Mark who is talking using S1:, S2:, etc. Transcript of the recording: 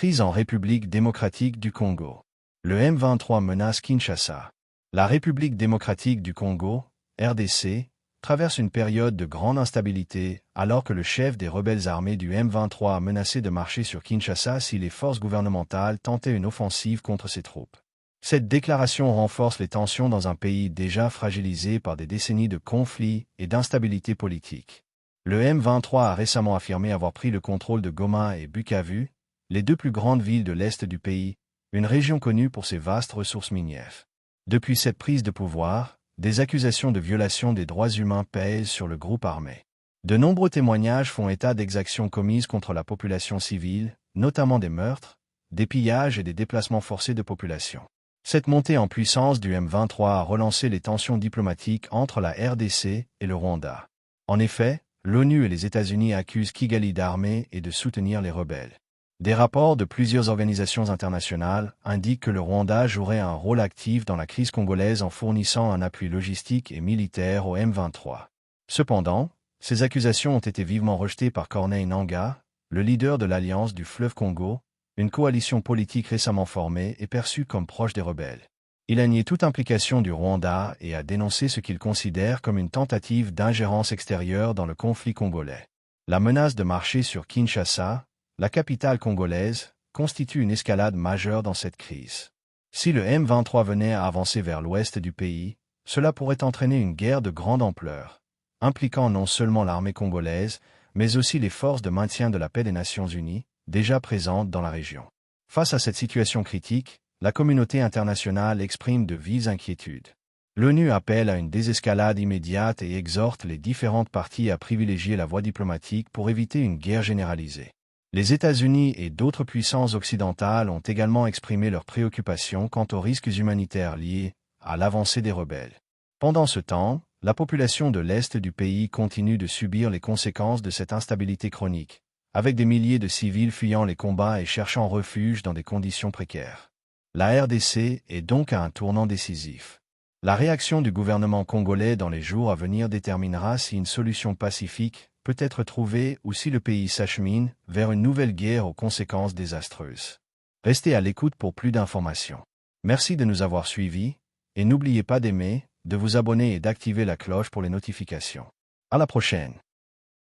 S1: Crise en République démocratique du Congo. Le M23 menace Kinshasa. La République démocratique du Congo, RDC, traverse une période de grande instabilité alors que le chef des rebelles armés du M23 a menacé de marcher sur Kinshasa si les forces gouvernementales tentaient une offensive contre ses troupes. Cette déclaration renforce les tensions dans un pays déjà fragilisé par des décennies de conflits et d'instabilité politique. Le M23 a récemment affirmé avoir pris le contrôle de Goma et Bukavu, les deux plus grandes villes de l'est du pays, une région connue pour ses vastes ressources minières. Depuis cette prise de pouvoir, des accusations de violation des droits humains pèsent sur le groupe armé. De nombreux témoignages font état d'exactions commises contre la population civile, notamment des meurtres, des pillages et des déplacements forcés de population. Cette montée en puissance du M23 a relancé les tensions diplomatiques entre la RDC et le Rwanda. En effet, l'ONU et les États-Unis accusent Kigali d'armer et de soutenir les rebelles. Des rapports de plusieurs organisations internationales indiquent que le Rwanda jouerait un rôle actif dans la crise congolaise en fournissant un appui logistique et militaire au M23. Cependant, ces accusations ont été vivement rejetées par Corneille Nangaa, le leader de l'Alliance du fleuve Congo, une coalition politique récemment formée et perçue comme proche des rebelles. Il a nié toute implication du Rwanda et a dénoncé ce qu'il considère comme une tentative d'ingérence extérieure dans le conflit congolais. La menace de marcher sur Kinshasa, la capitale congolaise, constitue une escalade majeure dans cette crise. Si le M23 venait à avancer vers l'ouest du pays, cela pourrait entraîner une guerre de grande ampleur, impliquant non seulement l'armée congolaise, mais aussi les forces de maintien de la paix des Nations Unies, déjà présentes dans la région. Face à cette situation critique, la communauté internationale exprime de vives inquiétudes. L'ONU appelle à une désescalade immédiate et exhorte les différentes parties à privilégier la voie diplomatique pour éviter une guerre généralisée. Les États-Unis et d'autres puissances occidentales ont également exprimé leurs préoccupations quant aux risques humanitaires liés à l'avancée des rebelles. Pendant ce temps, la population de l'Est du pays continue de subir les conséquences de cette instabilité chronique, avec des milliers de civils fuyant les combats et cherchant refuge dans des conditions précaires. La RDC est donc à un tournant décisif. La réaction du gouvernement congolais dans les jours à venir déterminera si une solution pacifique peut être trouvée ou si le pays s'achemine vers une nouvelle guerre aux conséquences désastreuses. Restez à l'écoute pour plus d'informations. Merci de nous avoir suivis, et n'oubliez pas d'aimer, de vous abonner et d'activer la cloche pour les notifications. À la prochaine.